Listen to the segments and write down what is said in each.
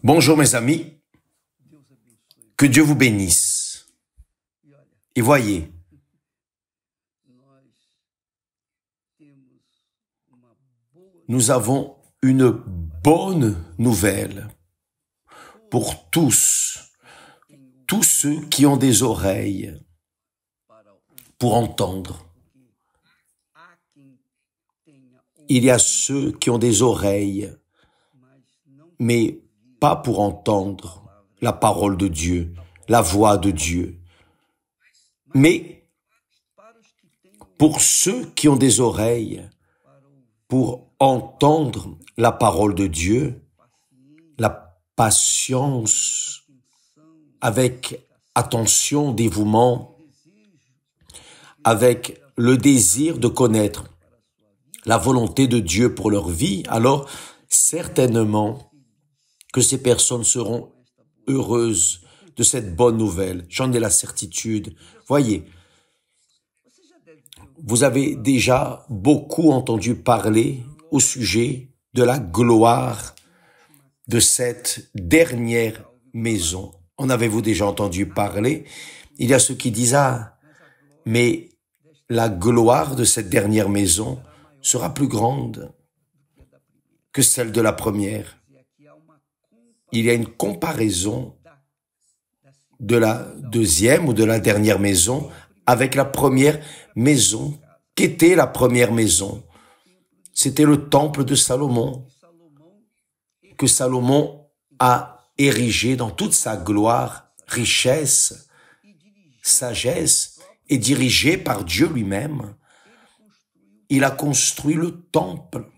Bonjour mes amis, que Dieu vous bénisse. Et voyez, nous avons une bonne nouvelle pour tous ceux qui ont des oreilles pour entendre. Il y a ceux qui ont des oreilles, mais pas pour entendre la parole de Dieu, la voix de Dieu. Mais pour ceux qui ont des oreilles pour entendre la parole de Dieu, la patience avec attention, dévouement, avec le désir de connaître la volonté de Dieu pour leur vie, alors certainement que ces personnes seront heureuses de cette bonne nouvelle. J'en ai la certitude. Voyez, vous avez déjà beaucoup entendu parler au sujet de la gloire de cette dernière maison. En avez-vous déjà entendu parler? Il y a ceux qui disent, mais la gloire de cette dernière maison sera plus grande que celle de la première. Il y a une comparaison de la deuxième ou de la dernière maison avec la première maison. Qu'était la première maison? C'était le temple de Salomon, que Salomon a érigé dans toute sa gloire, richesse, sagesse, et dirigé par Dieu lui-même. Il a construit le temple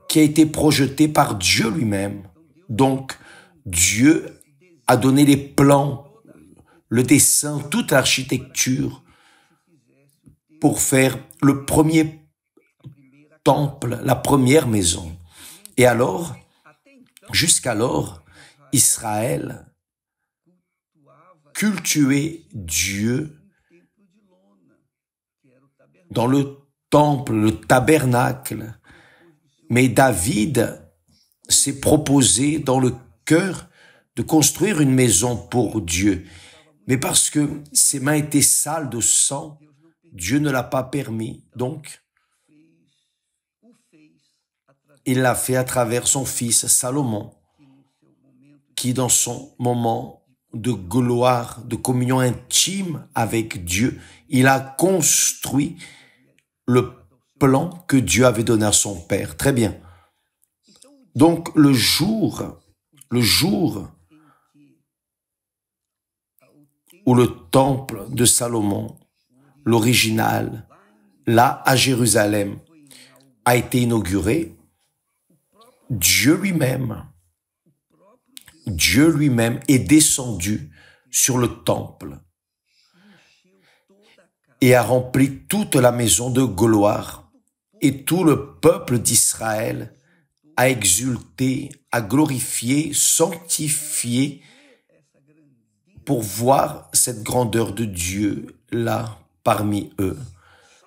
qui a été projeté par Dieu lui-même. Donc, Dieu a donné les plans, le dessin, toute l'architecture pour faire le premier temple, la première maison. Et alors, jusqu'alors, Israël cultuait Dieu dans le temple, le tabernacle. Mais David s'est proposé dans le cœur de construire une maison pour Dieu. Mais parce que ses mains étaient sales de sang, Dieu ne l'a pas permis. Donc, il l'a fait à travers son fils Salomon, qui dans son moment de gloire, de communion intime avec Dieu, il a construit le plan que Dieu avait donné à son père. Très bien. Donc, le jour où le temple de Salomon, l'original, là à Jérusalem, a été inauguré, Dieu lui-même est descendu sur le temple et a rempli toute la maison de gloire, et tout le peuple d'Israël a exulté, a glorifié, sanctifié pour voir cette grandeur de Dieu là parmi eux.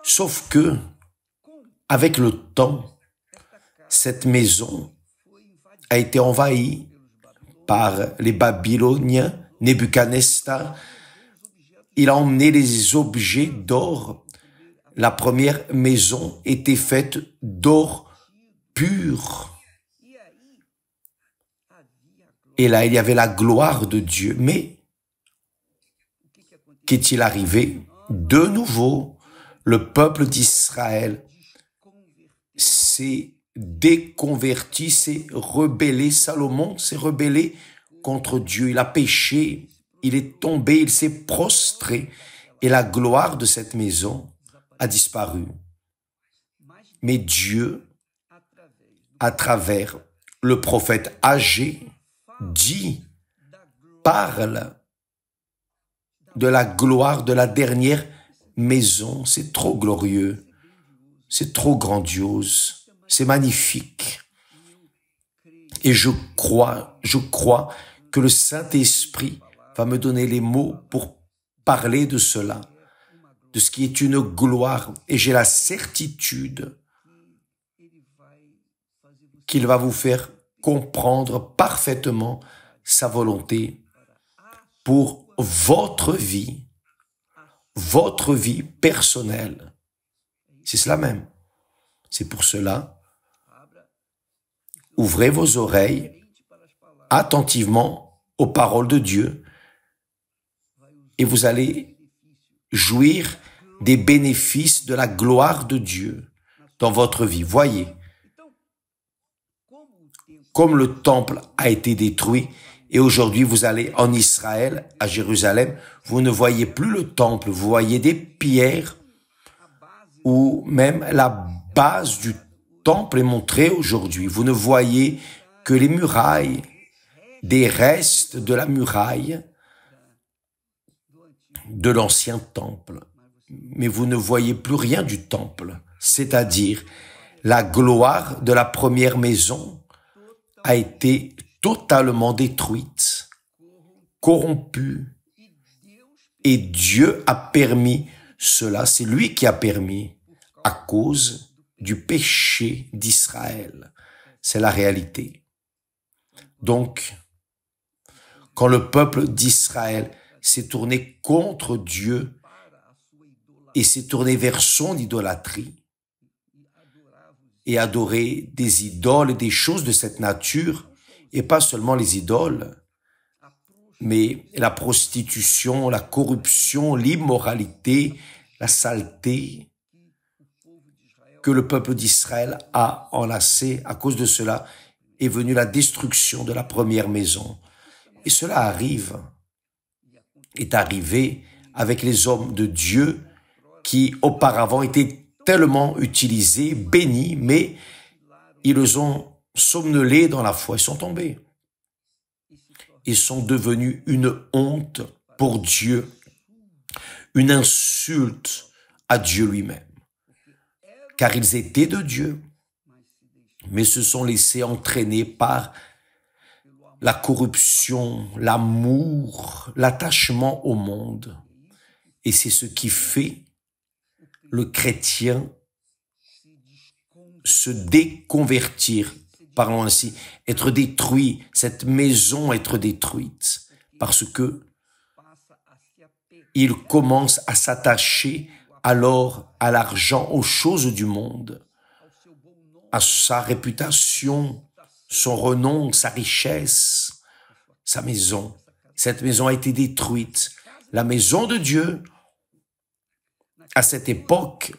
Sauf que, avec le temps, cette maison a été envahie par les Babyloniens, Nebuchadnezzar. Il a emmené les objets d'or. La première maison était faite d'or pur. Et là, il y avait la gloire de Dieu. Mais, qu'est-il arrivé? De nouveau, le peuple d'Israël s'est déconverti, s'est rebellé. Salomon s'est rebellé contre Dieu. Il a péché, il est tombé, il s'est prostré. Et la gloire de cette maison a disparu. Mais Dieu, à travers le prophète Agé, parle de la gloire de la dernière maison. C'est trop glorieux, c'est trop grandiose, c'est magnifique. Et je crois que le Saint-Esprit va me donner les mots pour parler de cela, de ce qui est une gloire. Et j'ai la certitude qu'il va vous faire comprendre parfaitement sa volonté pour votre vie personnelle. C'est cela même. C'est pour cela, ouvrez vos oreilles attentivement aux paroles de Dieu et vous allez jouir des bénéfices de la gloire de Dieu dans votre vie. Voyez, comme le temple a été détruit et aujourd'hui vous allez en Israël, à Jérusalem, vous ne voyez plus le temple, vous voyez des pierres ou même la base du temple est montrée aujourd'hui. Vous ne voyez que les murailles, des restes de la muraille de l'ancien temple. Mais vous ne voyez plus rien du temple, c'est-à-dire la gloire de la première maison a été totalement détruite, corrompue, et Dieu a permis cela, c'est lui qui a permis à cause du péché d'Israël. C'est la réalité. Donc, quand le peuple d'Israël s'est tourné contre Dieu et s'est tourné vers son idolâtrie et adoré des idoles et des choses de cette nature, et pas seulement les idoles, mais la prostitution, la corruption, l'immoralité, la saleté que le peuple d'Israël a enlacé. À cause de cela est venue la destruction de la première maison. Et cela est arrivé avec les hommes de Dieu qui auparavant étaient tellement utilisés, bénis, mais ils ont somnolé dans la foi, ils sont tombés. Ils sont devenus une honte pour Dieu, une insulte à Dieu lui-même. Car ils étaient de Dieu, mais se sont laissés entraîner par la corruption, l'amour, l'attachement au monde. Et c'est ce qui fait le chrétien se déconvertir, parlons ainsi, être détruit, cette maison être détruite, parce que il commence à s'attacher alors à l'argent, aux choses du monde, à sa réputation, son renom, sa richesse, sa maison. Cette maison a été détruite. La maison de Dieu, à cette époque,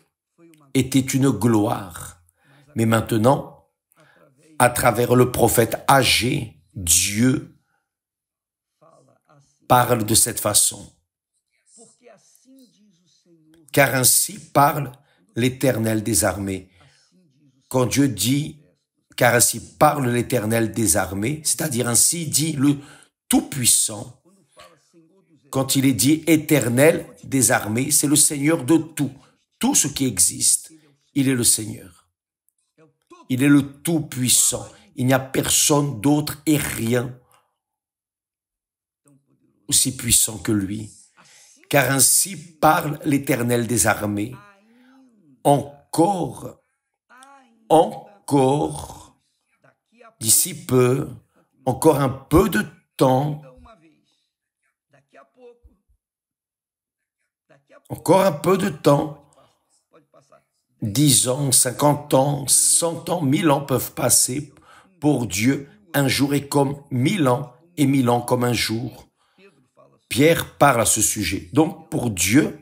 était une gloire. Mais maintenant, à travers le prophète Agé, Dieu parle de cette façon. Car ainsi parle l'Éternel des armées. Quand Dieu dit « car ainsi parle l'Éternel des armées », c'est-à-dire ainsi dit le Tout-Puissant, quand il est dit « Éternel des armées », c'est le Seigneur de tout. Tout ce qui existe, il est le Seigneur. Il est le Tout-Puissant. Il n'y a personne d'autre et rien aussi puissant que lui. Car ainsi parle l'Éternel des armées. Encore, d'ici peu, encore un peu de temps, encore un peu de temps, 10 ans, 50 ans, 100 ans, 1000 ans peuvent passer. Pour Dieu, un jour est comme 1000 ans et 1000 ans comme un jour. Pierre parle à ce sujet. Donc, pour Dieu,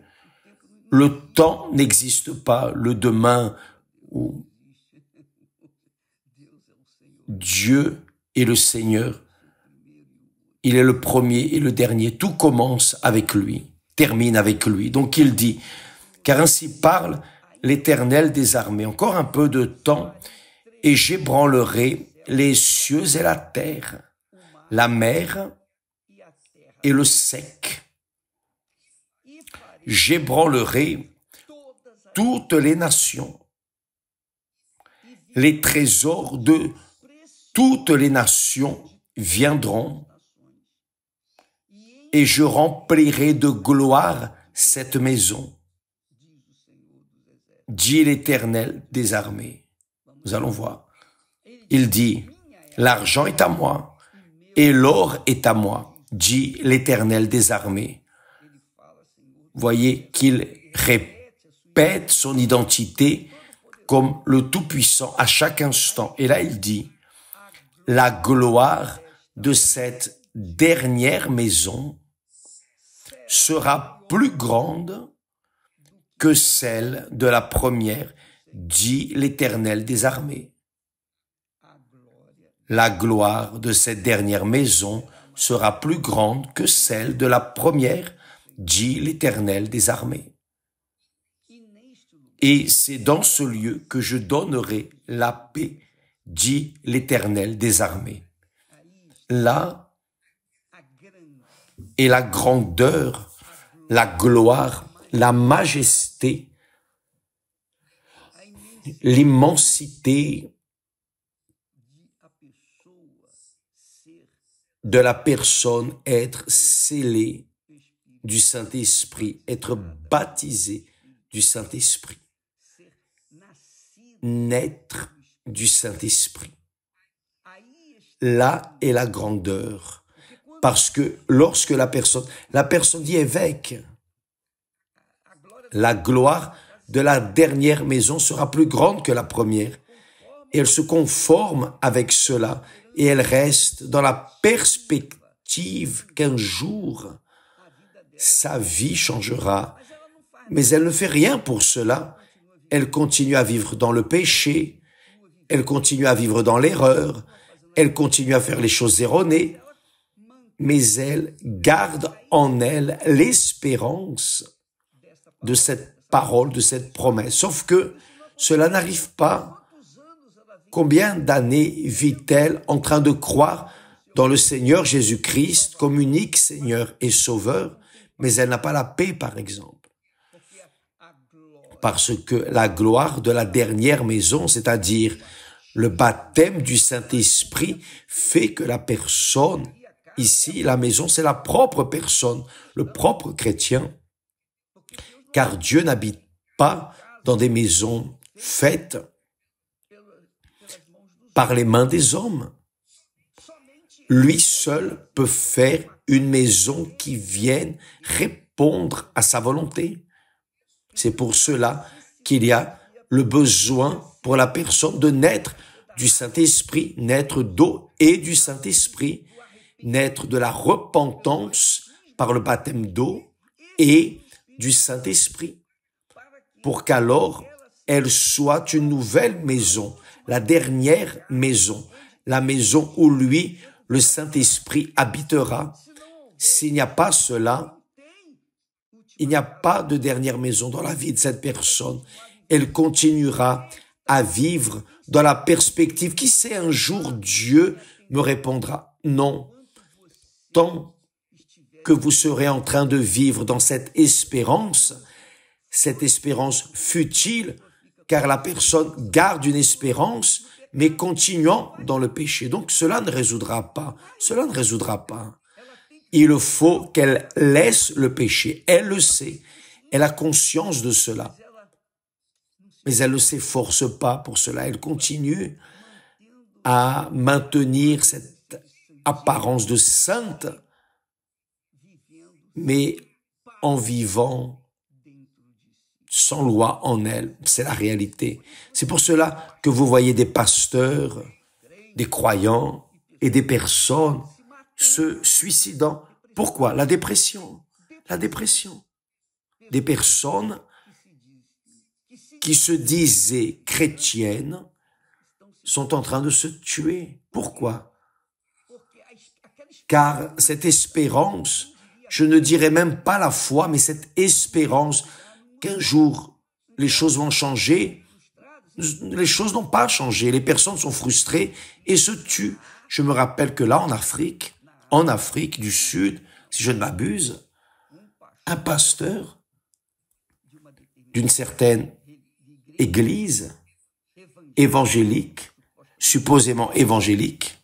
le temps n'existe pas, le demain. Dieu est le Seigneur. Il est le premier et le dernier. Tout commence avec lui, termine avec lui. Donc, il dit, car ainsi parle l'Éternel des armées. Encore un peu de temps, et j'ébranlerai les cieux et la terre, la mer et le sec. J'ébranlerai toutes les nations, les trésors de toutes les nations viendront, et je remplirai de gloire cette maison, dit l'Éternel des armées. Nous allons voir. Il dit, L'argent est à moi et l'or est à moi, dit l'Éternel des armées. Voyez qu'il répète son identité comme le Tout-Puissant à chaque instant. Et là, il dit, la gloire de cette dernière maison sera plus grande que celle de la première, dit l'Éternel des armées. La gloire de cette dernière maison sera plus grande que celle de la première, dit l'Éternel des armées. Et c'est dans ce lieu que je donnerai la paix, dit l'Éternel des armées. Là est la grandeur, la gloire, la majesté, l'immensité de la personne être scellée du Saint-Esprit, être baptisé du Saint-Esprit, naître du Saint-Esprit. Là est la grandeur, parce que lorsque la personne dit évêque, la gloire de la dernière maison sera plus grande que la première, et elle se conforme avec cela, et elle reste dans la perspective qu'un jour, sa vie changera. Mais elle ne fait rien pour cela. Elle continue à vivre dans le péché, elle continue à vivre dans l'erreur, elle continue à faire les choses erronées, mais elle garde en elle l'espérance de cette parole, de cette promesse. Sauf que cela n'arrive pas. Combien d'années vit-elle en train de croire dans le Seigneur Jésus-Christ comme unique Seigneur et Sauveur, mais elle n'a pas la paix, par exemple. Parce que la gloire de la dernière maison, c'est-à-dire le baptême du Saint-Esprit, fait que la personne, ici, la maison, c'est la propre personne, le propre chrétien, car Dieu n'habite pas dans des maisons faites par les mains des hommes. Lui seul peut faire une maison qui vienne répondre à sa volonté. C'est pour cela qu'il y a le besoin pour la personne de naître du Saint-Esprit, naître d'eau et du Saint-Esprit, naître de la repentance par le baptême d'eau et du Saint-Esprit, pour qu'alors elle soit une nouvelle maison, la dernière maison, la maison où lui, le Saint-Esprit, habitera. S'il n'y a pas cela, il n'y a pas de dernière maison dans la vie de cette personne. Elle continuera à vivre dans la perspective, qui sait, un jour Dieu me répondra. Non, tant que vous serez en train de vivre dans cette espérance futile, car la personne garde une espérance, mais continuant dans le péché. Donc cela ne résoudra pas. Cela ne résoudra pas. Il faut qu'elle laisse le péché. Elle le sait. Elle a conscience de cela. Mais elle ne s'efforce pas pour cela. Elle continue à maintenir cette apparence de sainte, mais en vivant sans loi en elle. C'est la réalité. C'est pour cela que vous voyez des pasteurs, des croyants et des personnes se suicidant. Pourquoi? La dépression. La dépression. Des personnes qui se disaient chrétiennes sont en train de se tuer. Pourquoi? Car cette espérance, je ne dirais même pas la foi, mais cette espérance qu'un jour les choses vont changer, les choses n'ont pas changé. Les personnes sont frustrées et se tuent. Je me rappelle que là, en Afrique du Sud, si je ne m'abuse, un pasteur d'une certaine église évangélique, supposément évangélique,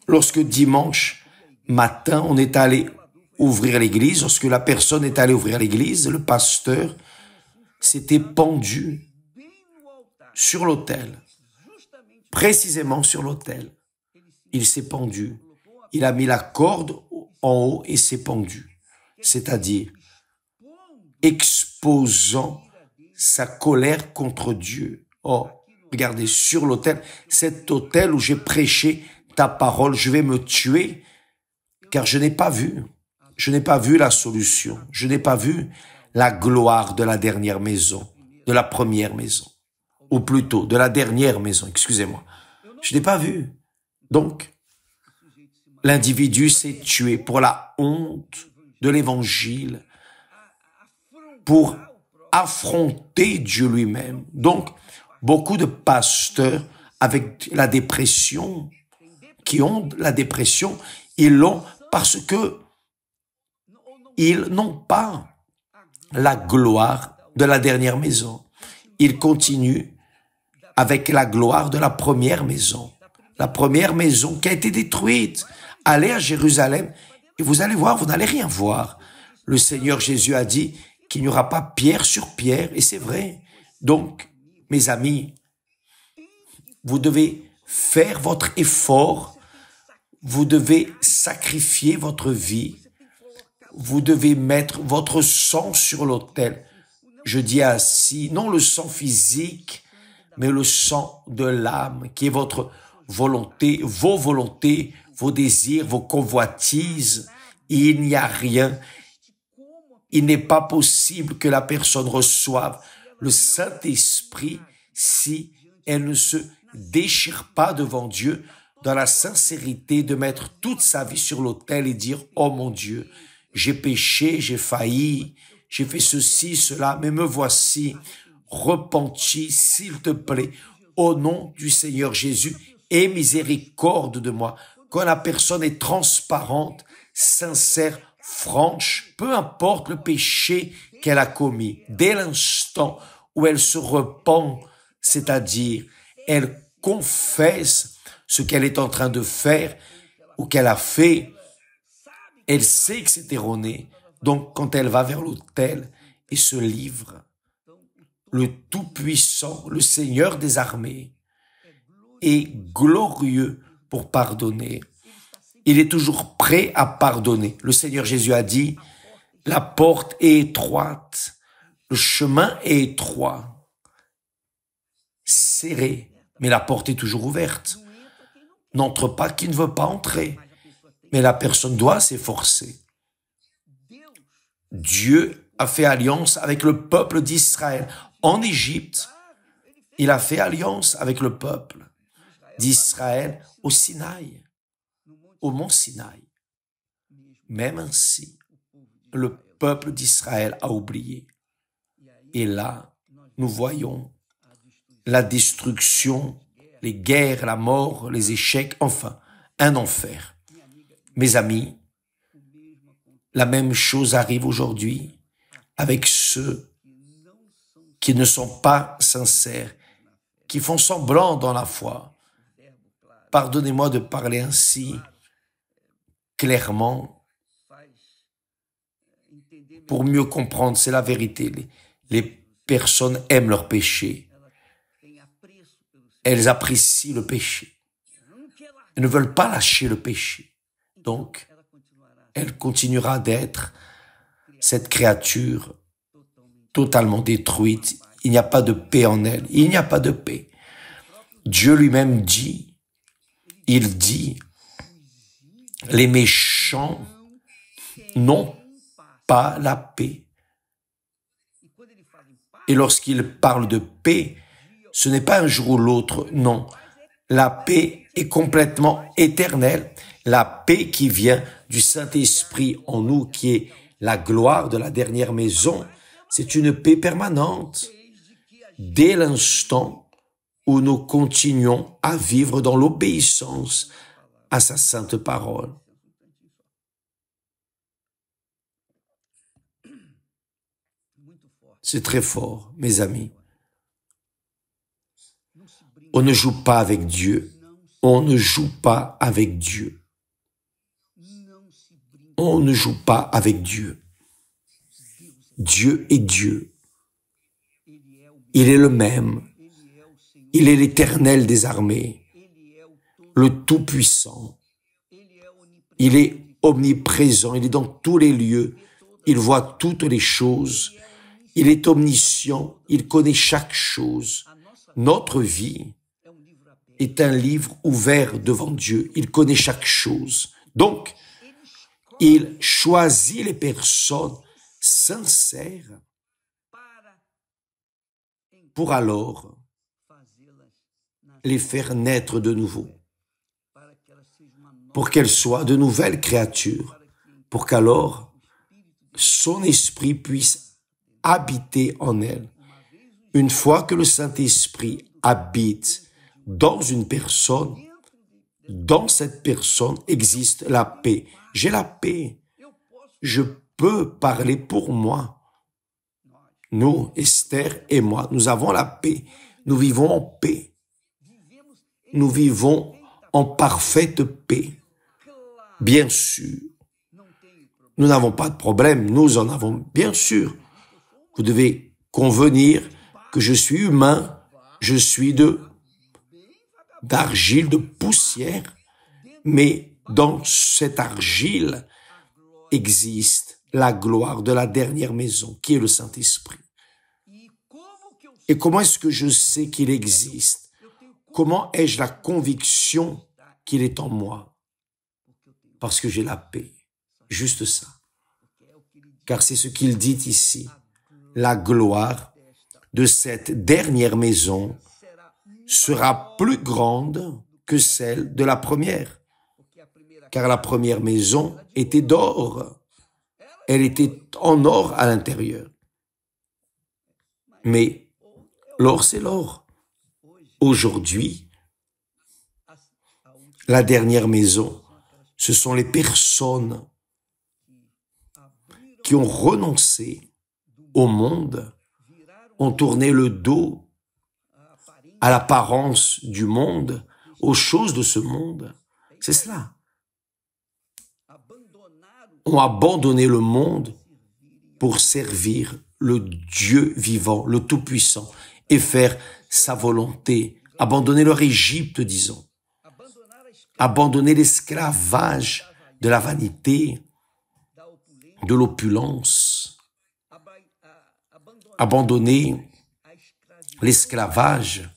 lorsque dimanche matin, on est allé ouvrir l'église, lorsque la personne est allée ouvrir l'église, le pasteur s'était pendu sur l'autel, précisément sur l'autel. Il s'est pendu. Il a mis la corde en haut et s'est pendu. C'est-à-dire exposant sa colère contre Dieu. Oh, regardez, sur l'autel, cet autel où j'ai prêché ta parole, je vais me tuer car je n'ai pas vu la solution. Je n'ai pas vu la gloire de la dernière maison, de la première maison, ou plutôt de la dernière maison, excusez-moi. Je n'ai pas vu. Donc, l'individu s'est tué pour la honte de l'évangile, pour affronter Dieu lui-même. Donc, beaucoup de pasteurs avec la dépression, qui ont la dépression, ils l'ont parce que ils n'ont pas la gloire de la dernière maison. Ils continuent avec la gloire de la première maison. La première maison qui a été détruite. Allez à Jérusalem et vous allez voir, vous n'allez rien voir. Le Seigneur Jésus a dit qu'il n'y aura pas pierre sur pierre, et c'est vrai. Donc, mes amis, vous devez faire votre effort, vous devez sacrifier votre vie, vous devez mettre votre sang sur l'autel. Je dis ainsi, non le sang physique, mais le sang de l'âme, qui est votre volonté, vos désirs, vos convoitises. Il n'y a rien. Il n'est pas possible que la personne reçoive le Saint-Esprit si elle ne se déchire pas devant Dieu dans la sincérité de mettre toute sa vie sur l'autel et dire « Oh mon Dieu, j'ai péché, j'ai failli, j'ai fait ceci, cela, mais me voici, repenti, s'il te plaît, au nom du Seigneur Jésus, aie miséricorde de moi. » Quand la personne est transparente, sincère, franche, peu importe le péché qu'elle a commis, dès l'instant où elle se repent, c'est-à-dire elle confesse ce qu'elle est en train de faire ou qu'elle a fait, elle sait que c'est erroné. Donc, quand elle va vers l'autel et se livre, le Tout-Puissant, le Seigneur des armées, est glorieux pour pardonner. Il est toujours prêt à pardonner. Le Seigneur Jésus a dit, la porte est étroite, le chemin est étroit, serré, mais la porte est toujours ouverte. N'entre pas qui ne veut pas entrer, mais la personne doit s'efforcer. Dieu a fait alliance avec le peuple d'Israël. En Égypte, il a fait alliance avec le peuple d'Israël au Sinaï, au mont Sinaï. Même ainsi, le peuple d'Israël a oublié. Et là, nous voyons la destruction, les guerres, la mort, les échecs, enfin, un enfer. Mes amis, la même chose arrive aujourd'hui avec ceux qui ne sont pas sincères, qui font semblant dans la foi. Pardonnez-moi de parler ainsi clairement pour mieux comprendre, c'est la vérité. Les personnes aiment leur péché. Elles apprécient le péché. Elles ne veulent pas lâcher le péché. Donc, elle continuera d'être cette créature totalement détruite. Il n'y a pas de paix en elle. Il n'y a pas de paix. Dieu lui-même dit, il dit, les méchants n'ont pas la paix. Et lorsqu'il parle de paix, ce n'est pas un jour ou l'autre, non. La paix est complètement éternelle. La paix qui vient du Saint-Esprit en nous, qui est la gloire de la dernière maison, c'est une paix permanente. Dès l'instant où nous continuons à vivre dans l'obéissance à sa sainte parole. C'est très fort, mes amis. On ne joue pas avec Dieu. On ne joue pas avec Dieu. On ne joue pas avec Dieu. Dieu est Dieu. Il est le même. Il est l'Éternel des armées, le Tout-Puissant. Il est omniprésent, il est dans tous les lieux, il voit toutes les choses, il est omniscient, il connaît chaque chose. Notre vie est un livre ouvert devant Dieu, il connaît chaque chose. Donc, il choisit les personnes sincères pour alors les faire naître de nouveau, pour qu'elles soient de nouvelles créatures, pour qu'alors son esprit puisse habiter en elles. Une fois que le Saint-Esprit habite dans une personne, dans cette personne existe la paix. J'ai la paix. Je peux parler pour moi. Nous, Esther et moi, nous avons la paix. Nous vivons en paix. Nous vivons en parfaite paix. Bien sûr, nous n'avons pas de problème. Nous en avons, bien sûr. Vous devez convenir que je suis humain. Je suis d'argile, de poussière. Mais dans cette argile existe la gloire de la dernière maison, qui est le Saint-Esprit. Et comment est-ce que je sais qu'il existe? Comment ai-je la conviction qu'il est en moi? Parce que j'ai la paix. Juste ça. Car c'est ce qu'il dit ici. La gloire de cette dernière maison sera plus grande que celle de la première. Car la première maison était d'or. Elle était en or à l'intérieur. Mais l'or, c'est l'or. Aujourd'hui, la dernière maison, ce sont les personnes qui ont renoncé au monde, ont tourné le dos à l'apparence du monde, aux choses de ce monde. C'est cela. Ont abandonné le monde pour servir le Dieu vivant, le Tout-Puissant, et faire sa volonté. Abandonner leur Égypte, disons. Abandonner l'esclavage de la vanité, de l'opulence. Abandonner l'esclavage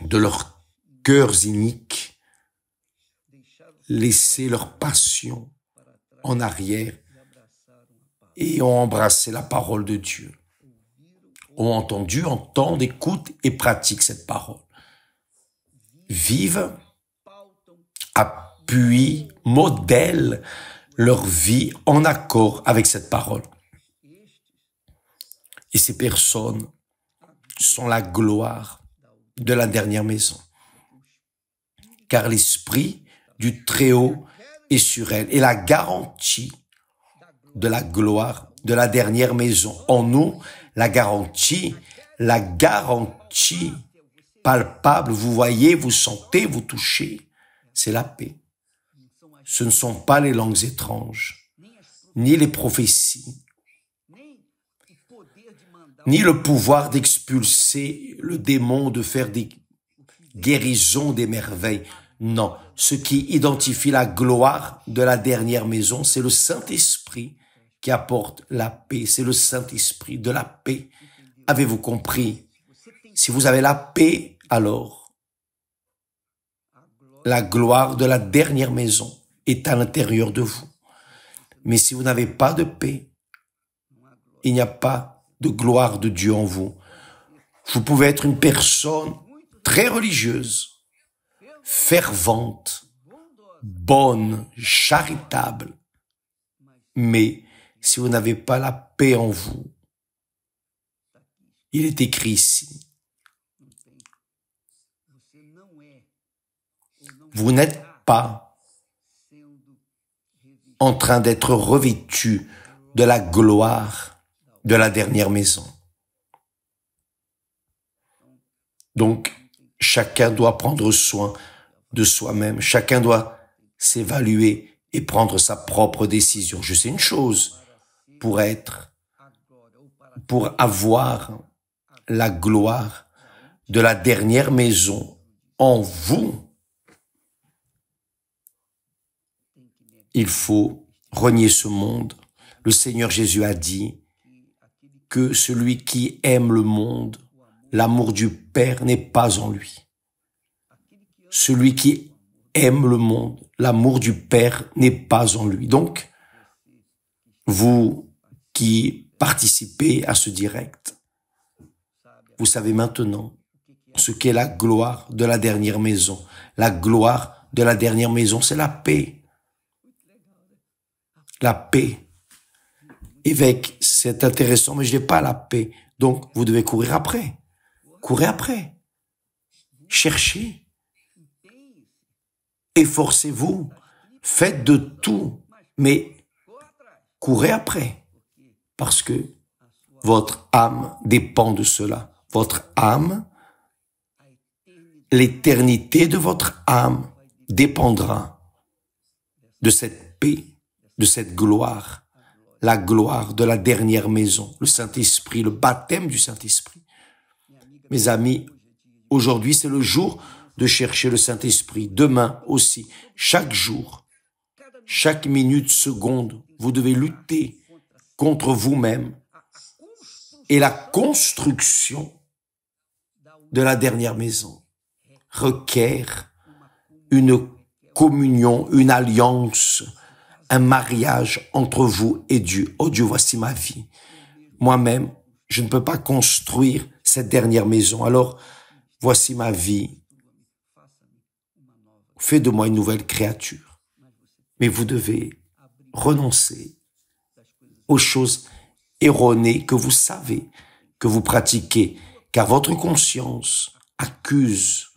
de leurs cœurs iniques. Laisser leur passion en arrière et ont embrassé la parole de Dieu. Ont entendu, entendent, écoutent et pratiquent cette parole. Vivent, appuient, modèlent leur vie en accord avec cette parole. Et ces personnes sont la gloire de la dernière maison. Car l'Esprit du Très-Haut est sur elle et la garantie de la gloire de la dernière maison. En nous, la garantie palpable, vous voyez, vous sentez, vous touchez, c'est la paix. Ce ne sont pas les langues étranges, ni les prophéties, ni le pouvoir d'expulser le démon, de faire des guérisons, des merveilles. Non, ce qui identifie la gloire de la dernière maison, c'est le Saint-Esprit qui apporte la paix. C'est le Saint-Esprit de la paix. Avez-vous compris? Si vous avez la paix, alors la gloire de la dernière maison est à l'intérieur de vous. Mais si vous n'avez pas de paix, il n'y a pas de gloire de Dieu en vous. Vous pouvez être une personne très religieuse, fervente, bonne, charitable. Mais si vous n'avez pas la paix en vous, il est écrit ici, vous n'êtes pas en train d'être revêtu de la gloire de la dernière maison. Donc, chacun doit prendre soin de soi-même. Chacun doit s'évaluer et prendre sa propre décision. Je sais une chose, pour avoir la gloire de la dernière maison en vous, il faut renier ce monde. Le Seigneur Jésus a dit que celui qui aime le monde, l'amour du Père n'est pas en lui. Celui qui aime le monde, l'amour du Père n'est pas en lui. Donc, vous qui participez à ce direct, vous savez maintenant ce qu'est la gloire de la dernière maison. La gloire de la dernière maison, c'est la paix. La paix. Évêque, c'est intéressant, mais je n'ai pas la paix. Donc, vous devez courir après. Courez après. Cherchez. Efforcez-vous. Faites de tout. Mais courez après. Parce que votre âme dépend de cela. Votre âme, l'éternité de votre âme dépendra de cette paix, de cette gloire, la gloire de la dernière maison, le Saint-Esprit, le baptême du Saint-Esprit. Mes amis, aujourd'hui c'est le jour de chercher le Saint-Esprit. Demain aussi, chaque jour, chaque minute, seconde, vous devez lutter contre vous-même et la construction de la dernière maison requiert une communion, une alliance, un mariage entre vous et Dieu. Oh Dieu, voici ma vie. Moi-même, je ne peux pas construire cette dernière maison. Alors, voici ma vie. Fais de moi une nouvelle créature. Mais vous devez renoncer aux choses erronées que vous savez, que vous pratiquez, car votre conscience accuse.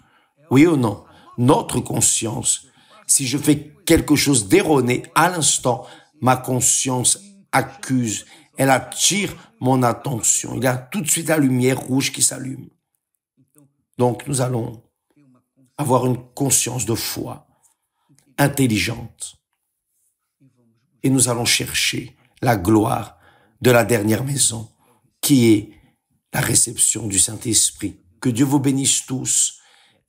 Oui ou non? Notre conscience, si je fais quelque chose d'erroné, à l'instant, ma conscience accuse. Elle attire mon attention. Il y a tout de suite la lumière rouge qui s'allume. Donc, nous allons avoir une conscience de foi intelligente. Et nous allons chercher la gloire de la dernière maison, qui est la réception du Saint-Esprit. Que Dieu vous bénisse tous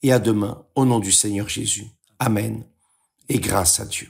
et à demain, au nom du Seigneur Jésus. Amen et grâce à Dieu.